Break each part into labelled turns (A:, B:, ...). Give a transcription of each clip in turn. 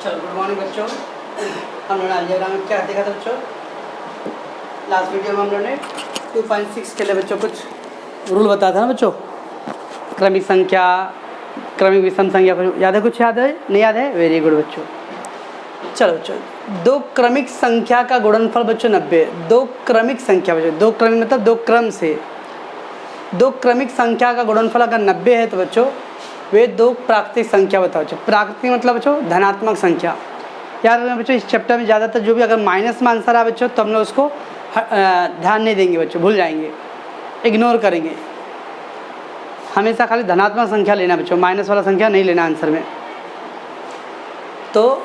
A: चलो good morning बच्चों। हम लोग अलजेब्रा में क्या देखा था बच्चों? लास्ट वीडियो में हम लोगों ने 2.6 के लिए बच्चों कुछ रूल बताया था ना बच्चों। क्रमिक संख्या, क्रमिक विषम संख्या, याद है? कुछ याद है? नहीं याद है? वेरी गुड बच्चों। चलो बच्चों, दो क्रमिक संख्या का गुणनफल बच्चों 90। दो क्रमिक संख्या बच्चों, दो क्रमिक मतलब दो क्रम से, दो क्रमिक संख्या का गुणनफल अगर 90 है तो बच्चों वे दो प्राकृतिक संख्या बताओ बच्चों। प्राकृतिक मतलब बच्चों धनात्मक संख्या। याद रखना बच्चों, इस चैप्टर में ज़्यादातर जो भी अगर माइनस में आंसर आए बच्चों तो हम लोग उसको ध्यान नहीं देंगे बच्चों, भूल जाएंगे, इग्नोर करेंगे। हमेशा खाली धनात्मक संख्या लेना बच्चों, माइनस वाला संख्या नहीं लेना आंसर में। तो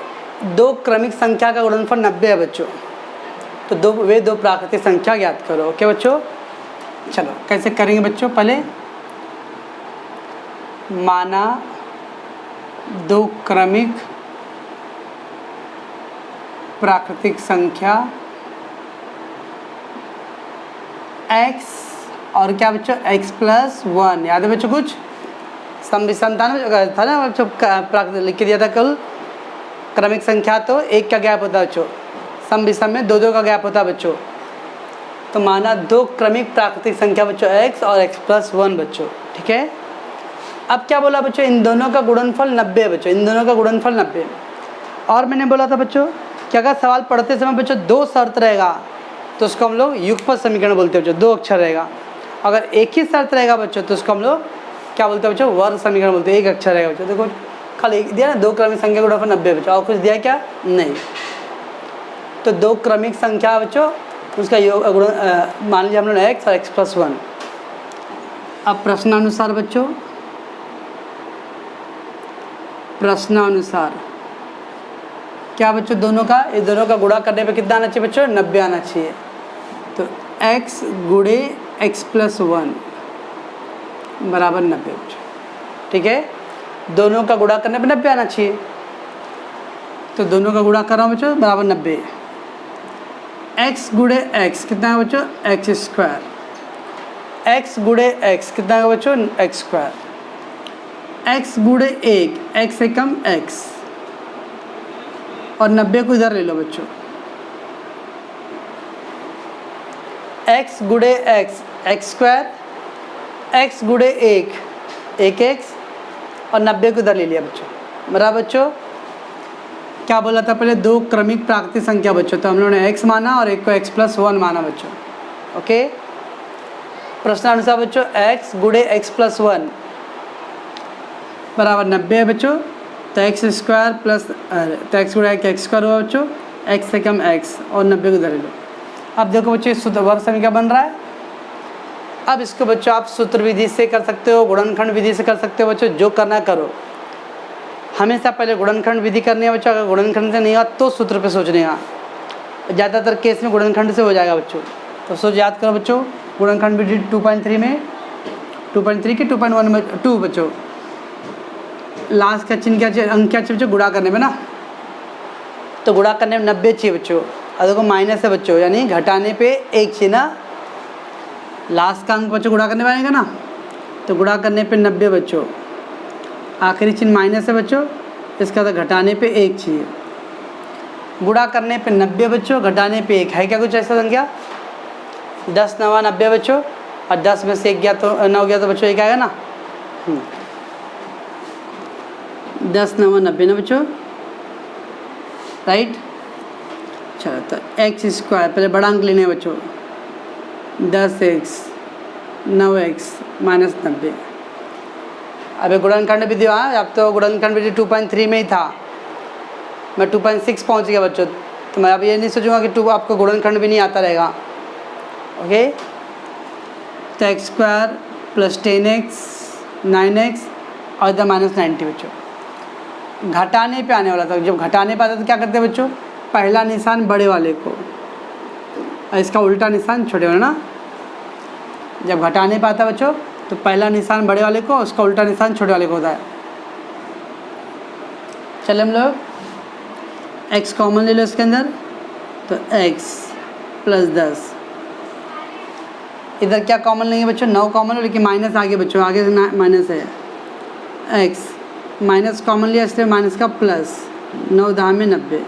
A: दो क्रमिक संख्या का गुणनफल 90 है बच्चों, तो वे दो प्राकृतिक संख्या ज्ञात करो। ओके बच्चों, चलो कैसे करेंगे बच्चों? पहले माना दो क्रमिक प्राकृतिक संख्या x और क्या बच्चों x+1। याद है बच्चों? कुछ सम विषम था ना बच्चों, प्राकृतिक लिख के दिया था कल। क्रमिक संख्या तो एक का गैप होता है बच्चों, सम विषम में दो का गैप होता है बच्चों। तो माना दो क्रमिक प्राकृतिक संख्या बच्चों x और x+1 बच्चों, ठीक है। अब क्या बोला बच्चों? इन दोनों का गुणनफल 90 है बच्चों, इन दोनों का गुणनफल 90। और मैंने बोला था बच्चों कि अगर सवाल पढ़ते समय बच्चों दो शर्त रहेगा तो उसको हम लोग युगपत समीकरण बोलते हैं बच्चों, दो अक्षर रहेगा। अगर एक ही शर्त रहेगा बच्चों तो उसको हम लोग क्या बोलते हैं बच्चों? वर्ग समीकरण बोलते हैं, एक अक्षर रहेगा बच्चों। देखो खाली एक दिया ना, दो क्रमिक संख्या का गुणनफल 90 बच्चों, और कुछ दिया क्या? नहीं। तो दो क्रमिक संख्या बच्चों उसका योग मान लीजिए हम लोग x और x+1। अब प्रश्नानुसार बच्चों, प्रश्नानुसार क्या बच्चों? दोनों का, इस दोनों का गुणा करने पे कितना आना चाहिए बच्चों? 90 आना चाहिए। तो x गुणे x+1 बराबर 90 बच्चों, ठीक है। दोनों का गुणा करने पे 90 आना चाहिए, तो दोनों का गुणा कर रहा हूँ बच्चों, बराबर 90। x गुणे x कितना है बच्चों? x²। x गुणे x कितना है बच्चों? x²। x गुणे 1, x से कम x, और 90 को इधर ले लो बच्चों। x गुणे x x², x गुणे 1 1x, और 90 को इधर ले लिया बच्चों। बराबर बच्चों, क्या बोला था पहले? दो क्रमिक प्राकृतिक संख्या बच्चों, तो हम लोगों ने x माना और एक को x+1 माना बच्चों। ओके, प्रश्नानुसार बच्चों x गुणे x+1 बराबर 90 है बच्चों। तो x² प्लस तो x गुणा x² हुआ बच्चों, x से कम x, और 90 को इधर ले लो। अब देखो बच्चों इस सूत्र वर्ग समीकरण बन रहा है। अब इसको बच्चों आप सूत्र विधि से कर सकते हो, गुणनखंड विधि से कर सकते हो बच्चों, जो करना है करो। हमेशा पहले गुणनखंड विधि करनी है बच्चों, अगर गुणनखंड से नहीं हुआ तो सूत्र पे सोचने का। ज़्यादातर केस में गुणनखंड से हो जाएगा बच्चों, तो सोच याद करो बच्चों। गुणनखंड विधि 2.3 में, 2.3 के 2.1 में 2 बच्चों, लास्ट का चिन्ह क्या चाहिए? अंक क्या चाहिए बच्चों? गुणा करने में ना, तो गुणा करने में 90 चाहिए बच्चों। और देखो माइनस है बच्चों, यानी घटाने पे 1 चाहिए ना। लास्ट का अंक बच्चों गुणा करने में आएगा ना, तो गुणा करने पे 90 बच्चों। आखिरी चिन्ह माइनस है बच्चों, इसका तो घटाने पे 1 चाहिए। गुणा करने पे 90 बच्चों, घटाने पे 1 है क्या कुछ ऐसा संख्या? 10 9 90 बच्चों, और 10 में से 1 गया तो 9 गया तो बच्चों 1 आएगा ना। 10 9 90 ना बच्चों, राइट। चलो तो x² पहले बड़ा अंक लेने हैं बच्चों, 10x 9x माइनस 90। अबे गुणनखंड विधि, हाँ अब तो गुणनखंड विधि 2.3 में ही था, मैं 2.6 पहुंच गया बच्चों। तो मैं अब ये नहीं सोचूंगा कि आपको गुणनखंड भी नहीं आता रहेगा। ओके, तो x² प्लस 10x 9x और इधर माइनस 90 बच्चों। घटाने पे आने वाला था, जब घटाने पे आता तो क्या करते हैं बच्चों? पहला निशान बड़े वाले को और इसका उल्टा निशान छोटे वाले ना। जब घटाने पे आता है बच्चों तो पहला निशान बड़े वाले को, उसका उल्टा निशान छोटे वाले को होता है। चले हम लोग x कॉमन ले लो इसके अंदर, तो x प्लस 10, इधर क्या कॉमन लेंगे बच्चों? 9 कॉमन है, लेकिन माइनस आगे बच्चों, आगे से माइनस है। x माइनस कॉमन लिया इसलिए माइनस का प्लस, 9 10 में 90,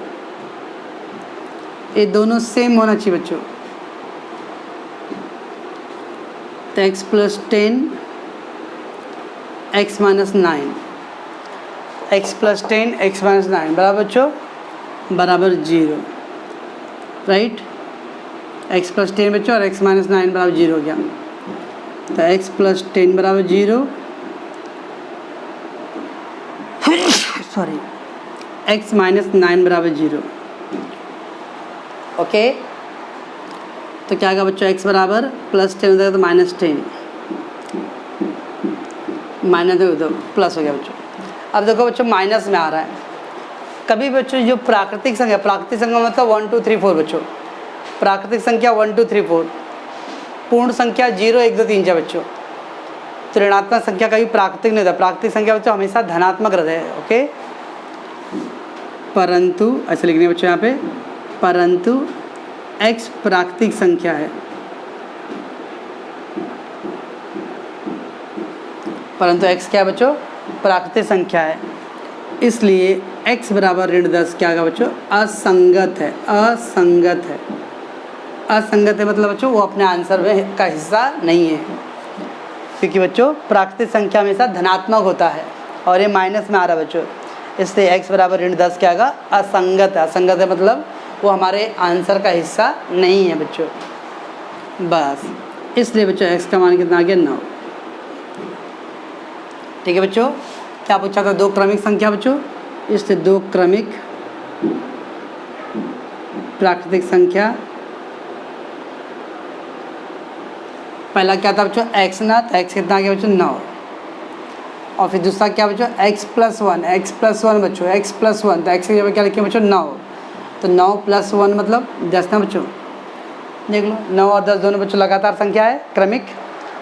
A: ये दोनों सेम होना चाहिए बच्चों। तो x plus 10 x minus 9, x plus 10 x minus 9 बराबर बच्चों बराबर 0, राइट। x प्लस 10 बच्चों और x माइनस 9 बराबर 0 हो गया। तो x प्लस 10 बराबर 0, सॉरी x माइनस 9 बराबर 0। ओके, तो क्या होगा बच्चों, x बराबर प्लस 10 हो जाएगा तो माइनस 10, माइनस तो प्लस हो गया बच्चों। अब देखो बच्चों माइनस में आ रहा है। कभी बच्चों जो प्राकृतिक संख्या, प्राकृतिक संख्या मतलब 1 2 3 4 बच्चों, प्राकृतिक संख्या 1 2 3 4, पूर्ण संख्या 0 1 2 3 4 बच्चों। तो ऋणात्मक संख्या कभी प्राकृतिक नहीं होता, प्राकृतिक संख्या बच्चों हमेशा धनात्मक रहता है। ओके, परंतु ऐसे लिखने बच्चों यहाँ पे, परंतु x प्राकृतिक संख्या है, परंतु x क्या है बच्चों, प्राकृतिक संख्या है, इसलिए x बराबर ऋण 10 क्या होगा बच्चों, असंगत है। असंगत है, असंगत है मतलब बच्चों वो अपने आंसर में का हिस्सा नहीं है, क्योंकि बच्चों प्राकृतिक संख्या हमेशा धनात्मक होता है और ये माइनस में आ रहा है बच्चों, इसलिए x बराबर ऋण 10 क्या होगा, असंगत है। असंगत है मतलब वो हमारे आंसर का हिस्सा नहीं है बच्चों, बस इसलिए बच्चों x का मान कितना आ गया, 9। ठीक है बच्चों, क्या पूछा था, 2 क्रमिक संख्या बच्चों, इसलिए 2 क्रमिक प्राकृतिक संख्या। पहला क्या था बच्चों, x ना, तो x कितना आ गया बच्चों, 9। और फिर दूसरा क्या बच्चों, x प्लस 1, x प्लस 1 बच्चों, x प्लस 1, तो x की जगह क्या लिखे बच्चों, 9। तो 9 प्लस 1 मतलब 10 ना बच्चों, देख लो 9 और 10 दोनों बच्चों लगातार संख्या है क्रमिक,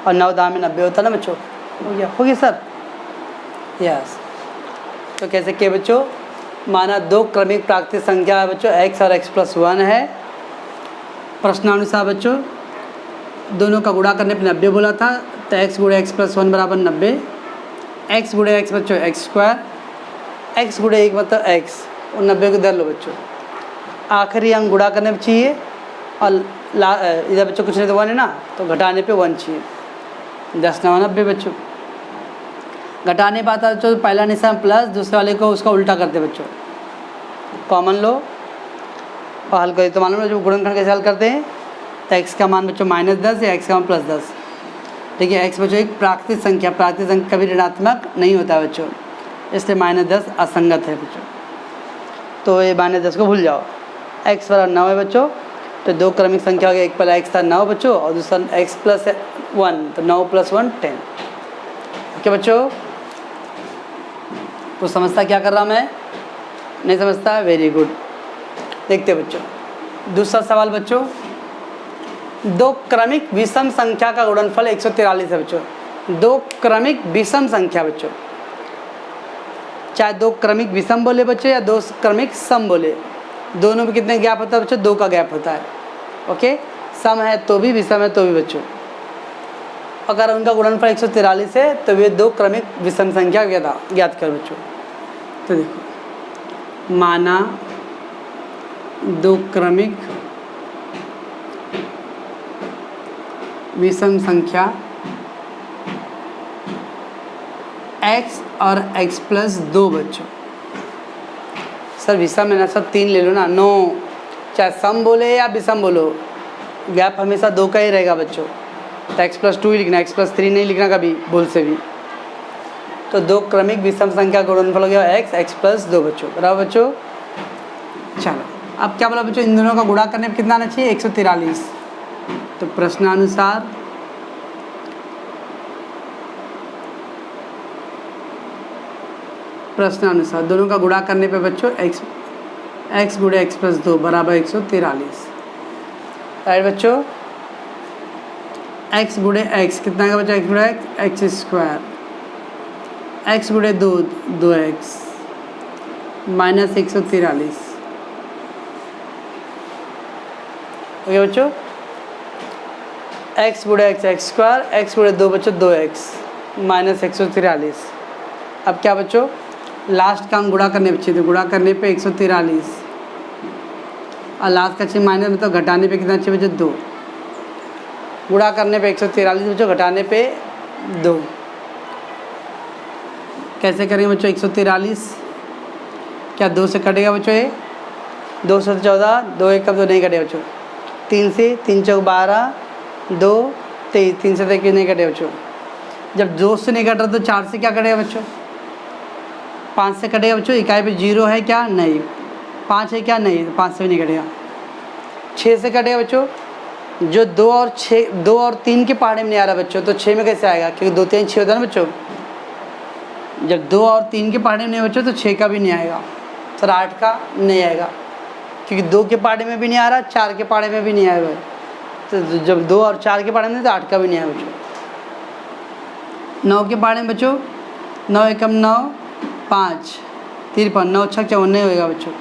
A: और 9 10 में 90 होता है ना बच्चों। हो गया सर, यस। तो कैसे किए बच्चों, माना 2 क्रमिक प्राकृतिक संख्या है बच्चों, x और x प्लस 1 है। प्रश्नानुसार बच्चों दोनों का गुणा करने पर 90 बोला था, तो x गुणे x प्लस 1 बराबर 90, x गुणे x बच्चों x स्क्वायर, x गुणे 1 मतलब x, और 90 को इधर लो बच्चों। आखिरी अंक गुणा करने पर चाहिए, और इधर बच्चों कुछ नहीं तो 1 है ना, तो घटाने पे 1 चाहिए। 10 9 90 बच्चों, घटाने पर आता बच्चों पहला निशान प्लस, दूसरे वाले को उसका उल्टा करते बच्चों, कॉमन लो और हल करिए। तो मालूम है जो गुणनखंड कैसे हल करते हैं, तो x का मान बच्चों -10 या x का मान +10। ठीक है, x बच्चों एक प्राकृतिक संख्या, प्राकृतिक संख्या कभी ऋणात्मक नहीं होता है बच्चों, इसलिए -10 असंगत है बच्चों। तो ये -10 को भूल जाओ। x बराबर 9 है बच्चों, तो 2 क्रमिक संख्या हो गया, एक पहला x था 9 बच्चों, और दूसरा x प्लस 1, तो 9 + 1 10। ओके बच्चों, तो समझता क्या कर रहा मैं, नहीं समझता, वेरी गुड। देखते बच्चों दूसरा सवाल बच्चों, 2 क्रमिक विषम संख्या का गुणनफल 143 है बच्चों। 2 क्रमिक विषम संख्या बच्चों, चाहे 2 क्रमिक विषम बोले बच्चों या 2 क्रमिक सम बोले, दोनों में कितने गैप होता है बच्चों, 2 का गैप होता है। ओके, सम है तो भी, विषम है तो भी बच्चों। अगर उनका गुणनफल 143 है तो वे 2 क्रमिक विषम संख्या ज्ञात कर बच्चों। तो देखो, माना 2 क्रमिक विषम संख्या x और x प्लस 2 बच्चों। सर विषम में ना सब 3 ले लो ना, नो, चाहे सम बोले या विषम बोलो, गैप हमेशा 2 का ही रहेगा बच्चों। तो x प्लस 2 ही लिखना, x प्लस 3 नहीं लिखना कभी भूल से भी। तो 2 क्रमिक विषम संख्या का गुणनफल हो गया x प्लस 2 बच्चों, बराबर बच्चों। चलो अब क्या बोला बच्चों, इन दोनों का गुणा करने पर कितना आना चाहिए, 143। तो प्रश्नानुसार दोनों का गुणा करने पे बच्चों x गुणे x प्लस 2 बराबर 143। राइट बच्चों, x गुणे x कितना का बच्चा, x गुणे x स्क्वायर, x गुणे 2 2x माइनस 143। ओके बच्चों, x गुणे x स्क्वायर, x गुणे 2 बच्चों 2x माइनस 143। अब क्या बच्चों, लास्ट का हम गुणा करने बच्चे थे, गुणा करने पे 143 और लास्ट का चाहिए माइनस, मतलब घटाने पे कितना चाहिए बच्चों 2। गुणा करने पे 143 बच्चों, घटाने पे 2। कैसे करेंगे बच्चों 143? क्या 2 से कटेगा बच्चों? ये 2 से 14, 2 1 कब 2 नहीं कटेगा बच्चों। 3 से 3 चौक 12, 2 23, 3 से 21 नहीं कटेगा बच्चों। जब 2 से नहीं कट रहा तो 4 से क्या कटेगा बच्चों? 5 से कटेगा बच्चों। इकाई पे 0 है क्या? नहीं। 5 है क्या? नहीं, तो 5 से भी नहीं कटेगा। 6 से कटेगा बच्चों। जो 2 और 6, 2 और 3 के पहाड़े में नहीं आ रहा बच्चों, तो 6 में कैसे आएगा? क्योंकि 2 3 6 होता है ना बच्चों। जब 2 और 3 के पहाड़े में नहीं बच्चों तो 6 का भी नहीं आएगा, सर 8 का नहीं आएगा, क्योंकि 2 के पहाड़े में भी नहीं आ रहा, 4 के पहाड़े में भी नहीं आएगा। तो जब 2 और 4 के पहाड़े में तो 8 का भी नहीं आएगा बच्चों। 9 के पहाड़े में बच्चों 9 एकम 9, 5 53, 9 6 54 नहीं होएगा बच्चों।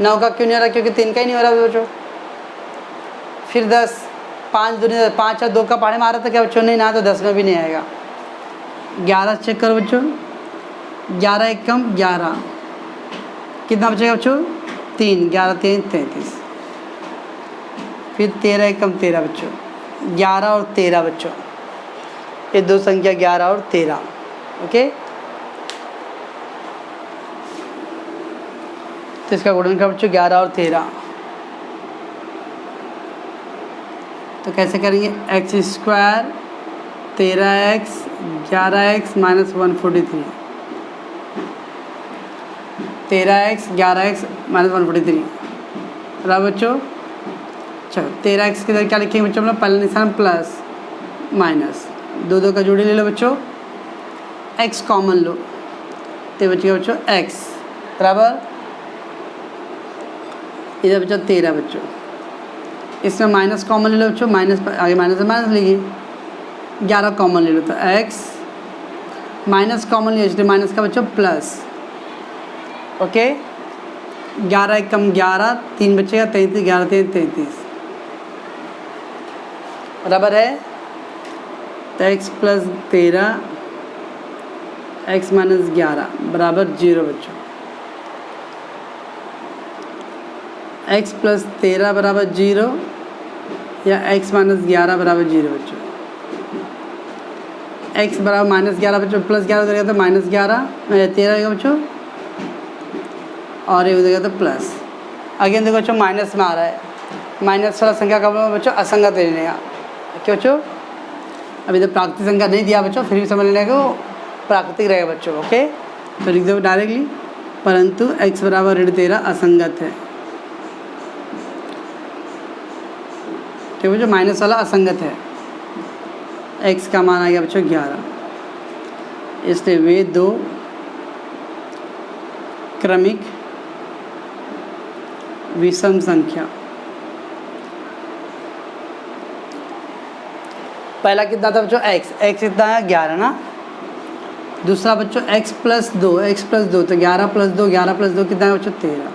A: 9 का क्यों नहीं हो रहा? क्योंकि 3 का ही नहीं हो रहा बच्चों। फिर 10, 5 दूनी 5 और 2 का पहाड़े में आ रहा था क्या बच्चों? नहीं ना, तो 10 में भी नहीं आएगा। 11 चेक करो बच्चों, 11 एकम 11, कितना बचेगा बच्चों? 3, 11 3 33। फिर 13 एकम 13 बच्चों, 11 और 13 बच्चों, ये 2 संख्या 11 और 13। ओके, तो इसका गुणनफल बच्चों 11 और 13। तो कैसे करेंगे? X square 13x 11x minus 143, 13x 11x minus 143 बराबर बच्चों। चलो 13x की तरह क्या लिखेंगे बच्चों? अपना पहला निशान प्लस माइनस, 2 2 का जोड़ी ले लो बच्चों, x कॉमन लो, तो बचेगा बच्चों x बराबर, इधर बच्चों 13 बच्चों, इसमें माइनस कॉमन ले लो बच्चों, माइनस आगे माइनस से माइनस लीजिए, 11 कॉमन ले लो तो x माइनस कॉमन लिया इसलिए माइनस का बच्चों प्लस। ओके, 11 एकम 11, 3 बचेगा 33, 11 3 33 बराबर है। तो x प्लस 13 x माइनस 11 बराबर 0 बच्चों। x प्लस 13 बराबर 0 या x माइनस 11 बराबर 0 बच्चों। x बराबर माइनस 11 बच्चों, प्लस 11 उधर गया तो माइनस 11 13 होगा बच्चों, और ये उधर गया तो प्लस। अगेन देखो बच्चों माइनस में आ रहा है, माइनस वाला संख्या का बच्चों असंगत ले लेगा। क्यों बच्चों? अभी तो प्राकृतिक संख्या नहीं दिया बच्चों, फिर भी समझ लेने को प्राकृतिक रहेगा बच्चों। ओके, तो लिख दो डायरेक्टली, परंतु x बराबर 13 असंगत है। ठीक बच्चों, माइनस वाला असंगत है, x का मान आ गया बच्चों 11, इसलिए वे 2 क्रमिक विषम संख्या। पहला कितना था बच्चों? x कितना है? 11 ना। दूसरा बच्चों x प्लस 2, तो 11 प्लस 2, 11 प्लस 2 कितना है बच्चों? 13।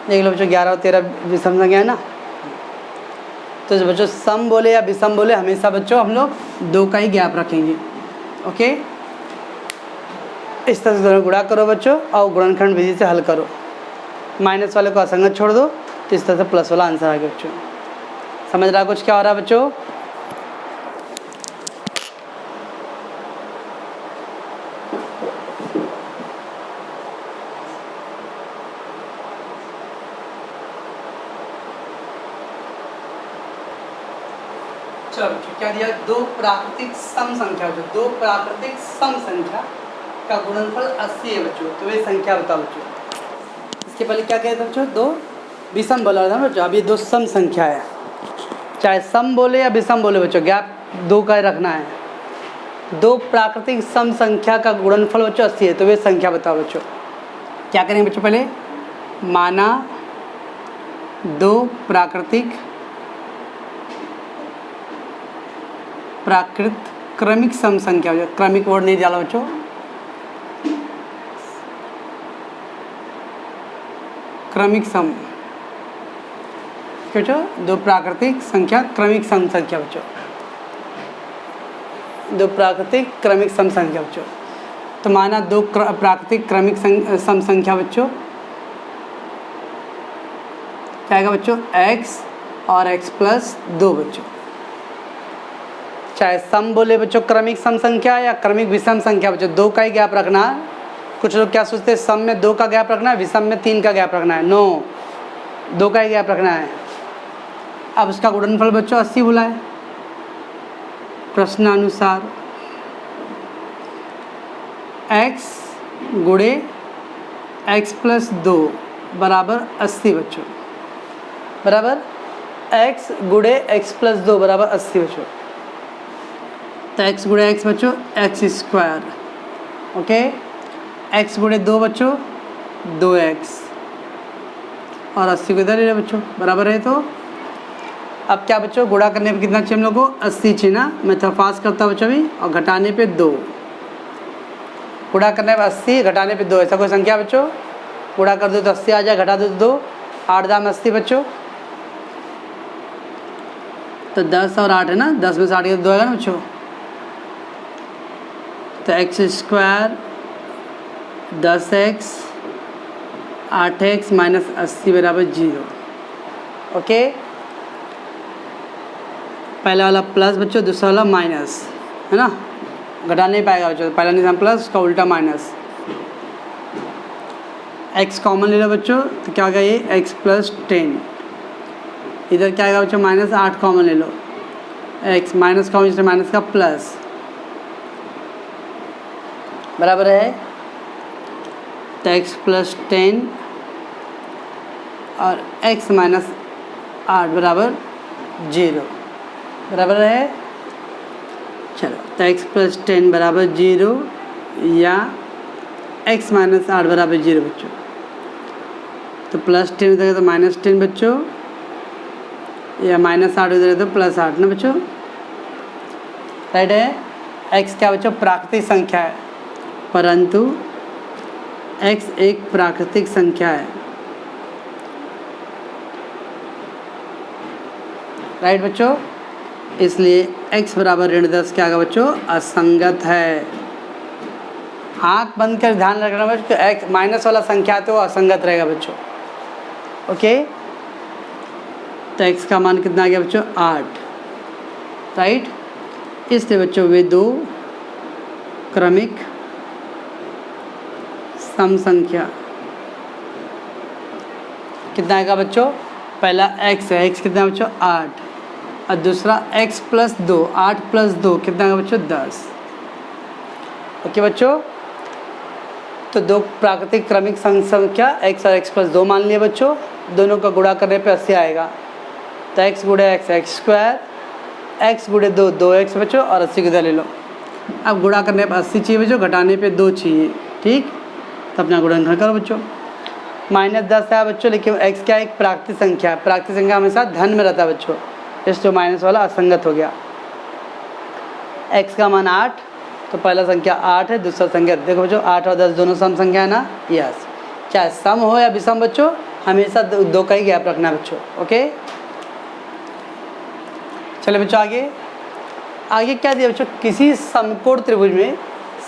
A: देख लो बच्चों 11 और 13 विषम संख्या है ना। तो बच्चों सम बोले या विषम बोले हमेशा बच्चों हम लोग 2 का ही गैप रखेंगे। ओके, इस तरह से दोनों गुणा करो बच्चों और गुणनखंड विधि से हल करो। माइनस वाले को असंगत छोड़ दो, तो इस तरह से प्लस वाला आंसर आ गया बच्चों। समझ रहा कुछ क्या हो रहा है बच्चों? चलो क्या दिया? 2 प्राकृतिक सम संख्या, जो 2 प्राकृतिक सम संख्या का गुणनफल 80 है बच्चों। तो वे संख्या बताओ बच्चों। इसके पहले क्या कहते हैं बच्चों? 2 विषम बोला था बच्चों, अब ये 2 सम संख्या है। चाहे सम बोले या विषम बोले बच्चों, गैप 2 का रखना है। 2 प्राकृतिक सम संख्या का गुणनफल बच्चों 80 है, तो वे संख्या बताओ बच्चों। क्या करेंगे बच्चों? पहले माना 2 प्राकृत क्रमिक सम संख्या, क्रमिक वर्ड नहीं डाला बच्चों, क्रमिक सम बच्चों, 2 प्राकृतिक संख्या क्रमिक सम संख्या बच्चों, 2 प्राकृतिक क्रमिक सम संख्या बच्चों। तो माना दो प्राकृतिक क्रमिक सम संख्या बच्चों, क्या आएगा बच्चों, x और x प्लस 2 बच्चों। चाहे सम बोले बच्चों क्रमिक सम संख्या या क्रमिक विषम संख्या बच्चों, 2 का ही गैप रखना है। कुछ लोग क्या सोचते हैं सम में 2 का गैप रखना है, विषम में 3 का गैप रखना है। नो, 2 का ही गैप रखना है। अब उसका गुणनफल बच्चों 80 बोला है प्रश्नानुसार। x गुणे x प्लस 2 बराबर 80 बच्चों, बराबर x गुणे x प्लस 2 बराबर 80 बच्चों। तो x गुणे x बच्चों x स्क्वायर, ओके, x गुणे 2 बच्चों 2x और 80 को इधर ले बच्चों, बराबर है। तो अब क्या बच्चों, गुणा करने पे कितना चाहिए हम लोग को, 80 चाहिए ना। मैं थोड़ा फास्ट करता हूँ बच्चों अभी, और घटाने पे 2, गुणा करने पे 80 घटाने पे 2, ऐसा कोई संख्या बच्चों, गुणा कर दो तो 80 आ जाए, घटा दो तो 2, 8 दाम 80 बच्चों। तो 10 और 8 है ना, 10 में से 8 के 2 आएगा ना बच्चों। तो x square 10x 8x minus 80 बराबर 0, ओके। पहला वाला प्लस बच्चों, दूसरा वाला माइनस, है ना, घटा नहीं पाएगा बच्चों। पहला निशान प्लस, उसका उल्टा माइनस। x कॉमन ले लो बच्चों, तो क्या होगा ये x प्लस 10। इधर क्या आएगा बच्चों, माइनस 8 कॉमन ले लो, x माइनस कॉमन, इसलिए माइनस का प्लस, बराबर है। तो x प्लस 10 और x माइनस 8 बराबर 0, बराबर है। चलो, तो x प्लस 10 बराबर 0 या x माइनस 8 बराबर 0 बच्चों। तो प्लस 10 उधर है तो माइनस 10 बच्चों, या माइनस 8 उधर है तो प्लस 8 ना बच्चों, राइट है। x क्या बच्चों, प्राकृतिक संख्या है, परंतु x एक प्राकृतिक संख्या है, राइट बच्चों। इसलिए x बराबर ऋण 10 क्या आएगा बच्चों, असंगत है। आँख बंद कर ध्यान रखना बच्चों, x माइनस वाला संख्या तो असंगत रहेगा बच्चों, ओके। तो x का मान कितना आ गया बच्चों, 8, राइट। इसलिए बच्चों वे दो क्रमिक सम संख्या, कितना आएगा बच्चों, पहला x है, x कितना बच्चों 8, और दूसरा x प्लस 2, 8 प्लस 2 कितना आएगा बच्चों 10, ओके बच्चों। तो दो प्राकृतिक क्रमिक संख्या x और x प्लस 2 मान लिए बच्चों, दोनों का गुणा करने पे 80 आएगा। तो x गुणे x x स्क्वायर, x गुणे 2 2x बच्चों, और 80 को इधर ले लो। अब गुणा करने पे 80 चाहिए बच्चों, घटाने पे 2 चाहिए, ठीक। तो अपना गुणनफल करो बच्चों। माइनस 10 है बच्चों, लेकिन x क्या एक प्राकृतिक संख्या है, प्राकृतिक संख्या हमेशा धन में रहता है बच्चों, इसलिए माइनस वाला असंगत हो गया। x का मान 8, तो पहला संख्या 8 है, दूसरा संख्या, देखो बच्चों 8 और 10 दोनों सम संख्या है ना, यस। चाहे सम हो या विषम बच्चों, हमेशा 2 का ही गैप रखना है बच्चों, ओके। चलिए बच्चों आगे, आगे क्या दिया बच्चों, किसी समकोण त्रिभुज में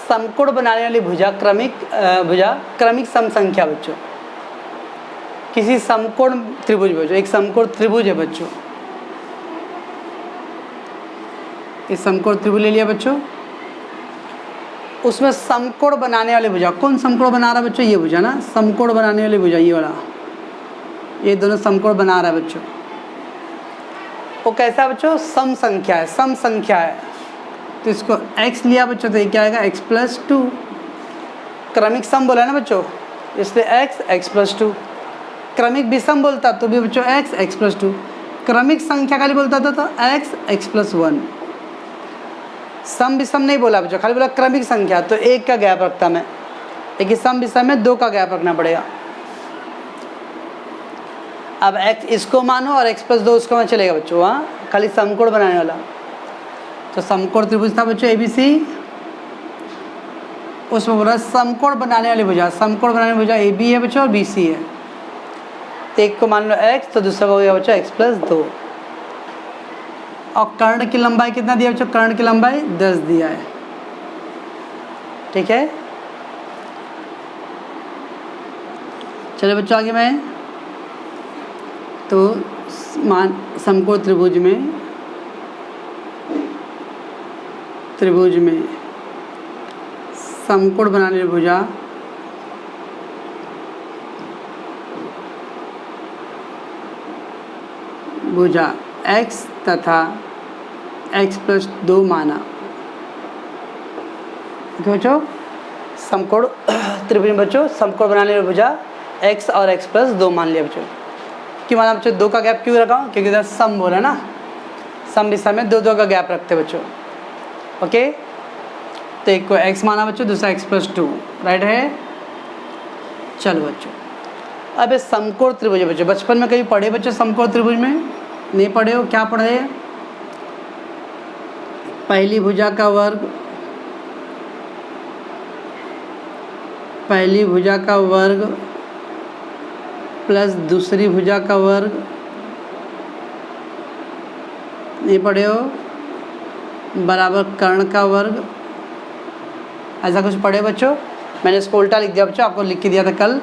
A: समकोण बनाने वाली भुजा क्रमिक सम संख्या बच्चों। किसी समकोण त्रिभुज बच्चों, एक समकोण त्रिभुज है बच्चों, इस समकोण त्रिभुज ले लिया बच्चों, उसमें समकोण बनाने वाली भुजा, कौन समकोण बना रहा है बच्चों, ये भुजा ना, समकोण बनाने वाली भुजा, ये वाला, ये दोनों समकोण बना रहा है बच्चों। वो कैसा है बच्चों, सम संख्या है, सम संख्या है। तो इसको x लिया बच्चों, तो ये क्या आएगा x प्लस 2, क्रमिक सम बोला है ना बच्चों, इसलिए x प्लस 2। क्रमिक विषम बोलता तो भी बच्चों x प्लस 2, क्रमिक संख्या खाली बोलता था तो x प्लस 1। सम विषम नहीं बोला बच्चों, खाली बोला क्रमिक संख्या, तो 1 का गैप रखता मैं, लेकिन सम विषम में 2 का गैप रखना पड़ेगा। अब x इसको मानो और x प्लस 2 उसको मान चलेगा बच्चों, हाँ, खाली समकोण बनाने वाला। तो समकोण त्रिभुज था बच्चों ABC, उसमें बोला समकोण बनाने वाली भुजा, समकोण बनाने वाली भुजा AB है बच्चों और BC है। तो एक को मान लो x, तो दूसरा को हो गया बच्चों x प्लस 2। और कर्ण की लंबाई कितना दिया बच्चों, कर्ण की लंबाई 10 दिया है, ठीक है। चलो बच्चों आगे मैं तो मान समकोण त्रिभुज में समकोण बनाने वाली भुजा x तथा x+2 माना। बच्चों समकोण त्रिभुज में बच्चों समकोण बनाने वाली भुजा x और x+2 मान लिया बच्चों। क्यों माना बच्चों? 2 का गैप क्यों रखा हूँ? क्योंकि इधर सम बोला ना, सम विषय में 2 का गैप रखते बच्चों। ओके, तो एक को x माना बच्चों, दूसरा x+2, राइट है। चलो बच्चों अब ये समकोण त्रिभुज बच्चों, बचपन में कभी पढ़े बच्चों समकोण त्रिभुज में? नहीं पढ़े हो? क्या पढ़े? पहली भुजा का वर्ग प्लस दूसरी भुजा का वर्ग, नहीं पढ़े हो? बराबर कर्ण का वर्ग, ऐसा कुछ पढ़े बच्चों? मैंने इसको उल्टा लिख दिया बच्चों, आपको लिख के दिया था कल।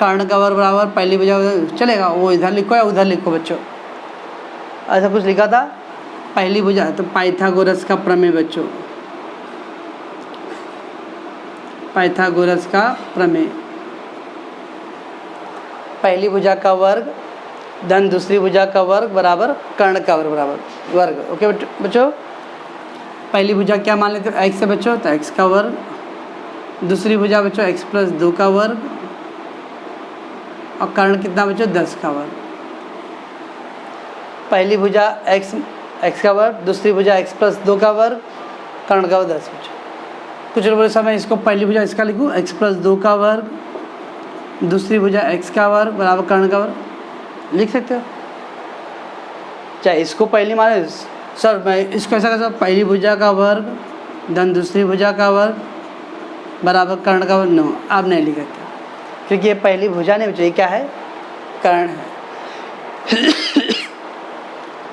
A: कर्ण का वर्ग बराबर पहली भुजा, चलेगा वो इधर लिखो या उधर लिखो बच्चों, ऐसा कुछ लिखा था। पहली भुजा तो पाइथागोरस का प्रमेय बच्चों, पाइथागोरस का प्रमेय। पहली भुजा का वर्ग धन दूसरी भुजा का वर्ग बराबर कर्ण का वर्ग बराबर वर्ग। ओके बच्चों, पहली भुजा क्या मान लेते हैं? x है बच्चों, तो x का वर्ग। दूसरी भुजा बच्चों x+2 का वर्ग, और कर्ण कितना बच्चों? 10 का वर्ग। पहली भुजा x का वर्ग, दूसरी भुजा x+2 का वर्ग, कर्ण का वर्ग 10 बच्चों। कुछ लोग बोले सर मैं इसको पहली भुजा इसका लिखूँ x+2 का वर्ग, दूसरी भुजा x का वर्ग बराबर कर्ण का वर्ग, लिख सकते हो। चाहे इसको पहली माने, सर मैं इसको ऐसा कैसा, पहली भुजा का वर्ग धन दूसरी भुजा का वर्ग बराबर कर्ण का वर्ग, नो आप नहीं लिख सकते, क्योंकि ये पहली भुजा नहीं बच्चों, ये क्या है? कर्ण है।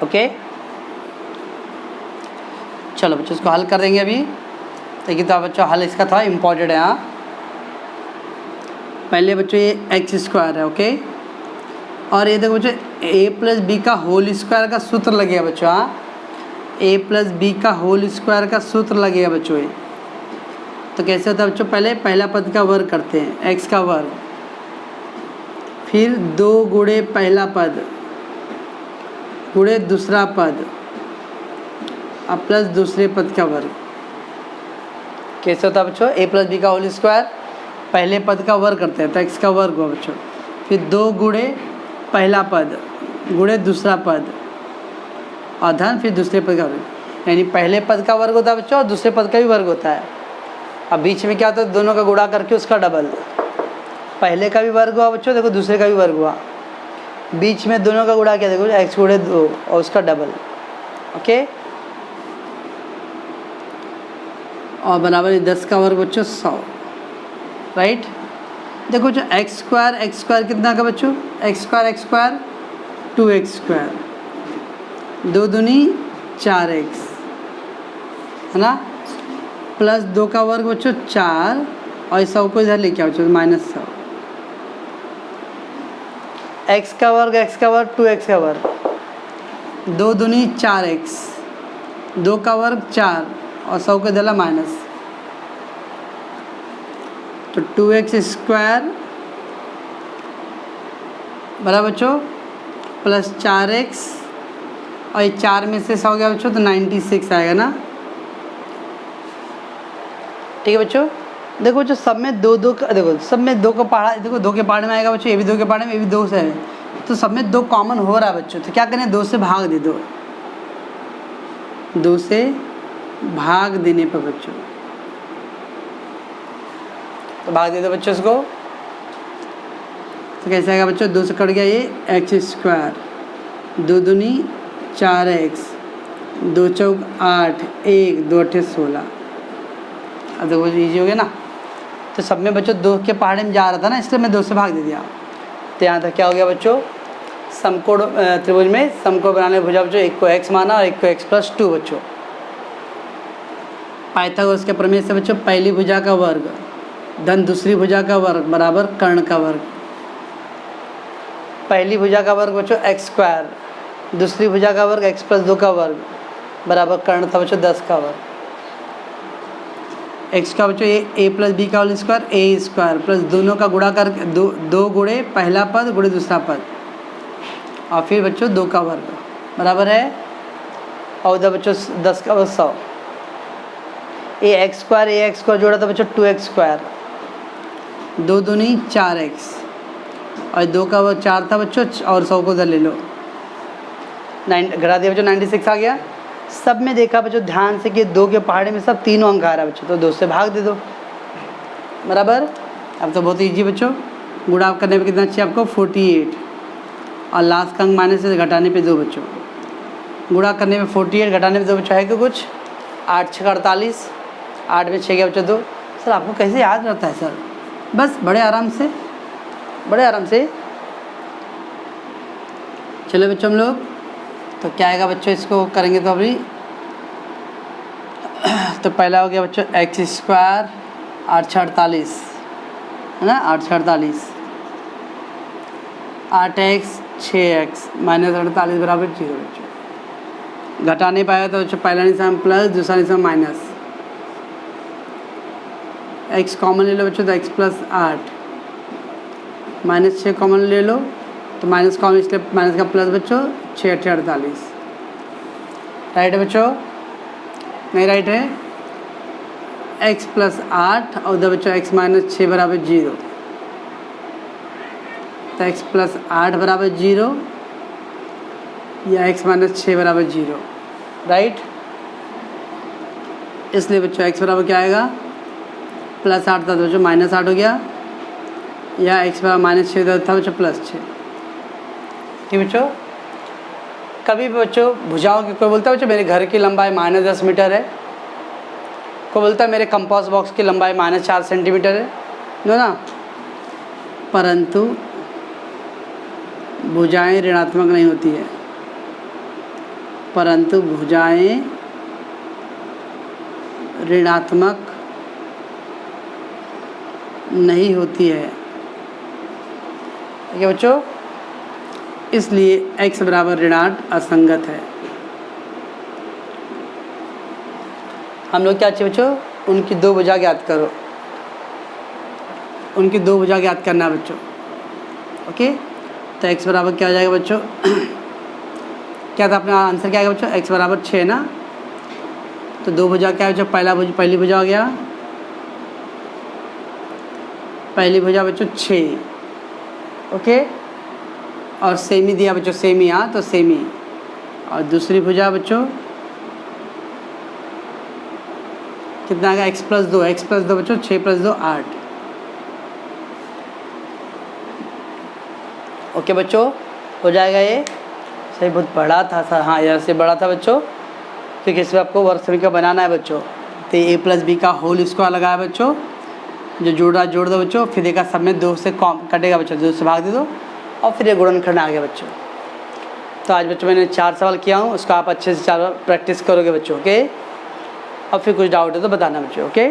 A: ओके चलो बच्चों इसको हल कर देंगे अभी। देखिए तो बच्चों हल इसका थोड़ा इम्पोर्टेंट है। हाँ पहले बच्चों ये x² है, ओके, और ये देखो बच्चों a+b का होल स्क्वायर का सूत्र लगेगा बच्चों। हाँ a+b का होल स्क्वायर का सूत्र लगेगा बच्चों। ये तो कैसे होता है बच्चों? पहले पहला पद का वर्ग करते हैं, x का वर्ग, फिर 2 गुणे पहला पद गुणे दूसरा पद और प्लस दूसरे पद का वर्ग। कैसे होता है बच्चों? a+b का होल स्क्वायर, पहले पद का वर्ग करते हैं तो x का वर्ग हुआ बच्चों, फिर 2 गुणे पहला पद गुणे दूसरा पद और धन फिर दूसरे पद का वर्ग, यानी पहले पद का वर्ग होता है बच्चों और दूसरे पद का भी वर्ग होता है। अब बीच में क्या होता है? दोनों का गुणा करके उसका डबल, पहले का भी वर्ग हुआ बच्चों, देखो दूसरे का भी वर्ग हुआ, बीच में दोनों का गुणा किया, देखो x गुणे 2 और उसका डबल। ओके, और बराबर 10 का वर्ग बच्चों 100, राइट। देखो बच्चों x² कितना का बच्चों? x² 2x², 2 दूनी 4x है ना, प्लस 2 का वर्ग बच्चों 4 और 100 को इधर लेके आओ बच्चों -100। x का वर्ग 2x का वर्ग, 2 दूनी 4x, 2 का वर्ग 4 और 100 को इधर माइनस, तो 2x² बराबर बच्चों प्लस 4x और ये 4 में से 100 गया बच्चों तो 96 आएगा ना। ठीक है बच्चों, देखो बच्चों सब में 2 का, देखो सब में 2 का पहाड़ा, देखो 2 के पहाड़े में आएगा बच्चों, ये भी 2 के पहाड़े में, ये भी 2 से है, तो सब में 2 कॉमन हो रहा है बच्चों, तो क्या करें? 2 से भाग दे दो, 2 से भाग देने पर बच्चों, तो भाग दे दो बच्चों इसको, तो कैसे आएगा बच्चों? 2 से कट गया ये x², 2 दूनी 4x, 2 चौक 8, 1 2 8 16। अब देखो ईजी हो गया ना। तो सब में बच्चों 2 के पहाड़े में जा रहा था ना, इसलिए मैं 2 से भाग दे दिया। तो यहाँ तक क्या हो गया बच्चों? समकोण त्रिभुज में समकोण बनाने भुजा बच्चों, एक को x माना और एक को x+2 बच्चों। पाइथागोरस के प्रमेय से बच्चों पहली भुजा का वर्ग धन दूसरी भुजा का वर्ग बराबर कर्ण का वर्ग। पहली भुजा का वर्ग बच्चों एक्स स्क्वायर, दूसरी भुजा का वर्ग एक्स प्लस 2 का वर्ग बराबर कर्ण था बच्चों 10 का वर्ग। एक्स का बच्चों ये ए प्लस बी का होल स्क्वायर ए स्क्वायर प्लस दोनों का गुणा करके दो गुणे पहला पद गुणे दूसरा पद और फिर बच्चों 2 का वर्ग बराबर है, और उधर बच्चों 10 का वर्ग 100। ए एक्स स्क्वायर जोड़ा था बच्चों 2x स्क्वायर, 2 दूनी 4x और 2 का वर्ग 4 था बच्चों, और 100 को उधर ले लो, 9 घटा दिया बच्चों 96 आ गया। सब में देखा बच्चों ध्यान से कि 2 के पहाड़े में सब तीनों अंक आ रहा है बच्चों, तो 2 से भाग दे दो बराबर। अब तो बहुत ईजी बच्चों, गुणा करने पे कितना चाहिए आपको 48 और लास्ट का अंक माइनस से घटाने पे 2 बच्चों, गुणा करने पे 48 घटाने पे 2 बच्चों है कि कुछ 8 6 48, 8 में 6 गया बच्चों 2। सर आपको कैसे याद रहता है सर? बस बड़े आराम से चलो बच्चों हम लोग तो क्या आएगा बच्चों, इसको करेंगे तो अभी तो पहला हो गया बच्चों एक्स स्क्वायर 8 6 48 है ना, 8 6 48, 8x 6x माइनस 48 बराबर 0 बच्चों। घटा नहीं पाया तो बच्चों पहला निशान प्लस दूसरा निशान माइनस, x कॉमन ले लो बच्चों तो x प्लस 8 माइनस 6 कॉमन ले लो तो माइनस कॉमन इसलिए माइनस का प्लस बच्चों 6 8 48 राइट है बच्चों, नहीं राइट है, x प्लस 8 और उधर बच्चों x माइनस 6 बराबर 0, तो x प्लस 8 बराबर 0 या x माइनस 6 बराबर 0 राइट। इसलिए बच्चों x बराबर क्या आएगा, प्लस 8 था तो बच्चों माइनस 8 हो गया, या x बराबर माइनस 6 था बच्चों प्लस 6। ठीक बच्चों, कभी भी बच्चों भुजाओं की, कोई बोलता है बच्चों मेरे घर की लंबाई -10 मीटर है, कोई बोलता है मेरे कंपास बॉक्स की लंबाई -4 सेंटीमीटर है, नो ना, परंतु भुजाएं ऋणात्मक नहीं होती है, परंतु भुजाएं ऋणात्मक नहीं होती है। ठीक है बच्चों, इसलिए x बराबर ऋणात्मक असंगत है। हम लोग क्या चाहिए बच्चों, उनकी 2 भुजा ज्ञात करो, उनकी 2 भुजा ज्ञात करना है बच्चों। ओके, तो x बराबर क्या हो जाएगा बच्चों क्या था अपना आंसर, क्या आएगा बच्चों x बराबर 6 ना, तो 2 भुजा क्या है बच्चों, पहली भुजा हो गया, पहली भुजा बच्चों 6 ओके, और सेमी दिया बच्चों, सेमी यहाँ तो सेमी, और दूसरी भुजा बच्चों कितना आएगा x प्लस 2 बच्चों 6 प्लस 2 8। ओके बच्चों, हो जाएगा ये सही, बहुत बड़ा था सर, हाँ यार से बड़ा था बच्चों, क्योंकि इसमें आपको वर्ग समीकरण बनाना है बच्चों। तो ए प्लस बी का होल स्क्वायर लगाया बच्चों, जो जोड़ दो बच्चों, फिर देखा सब में 2 से कम कटेगा बच्चों, 2 से भाग दे दो और फिर ये गुणनखंड आ गया बच्चों। तो आज बच्चों मैंने 4 सवाल किया हूँ, उसको आप अच्छे से 4 बार प्रैक्टिस करोगे बच्चों। ओके, और फिर कुछ डाउट है तो बताना बच्चों। ओके।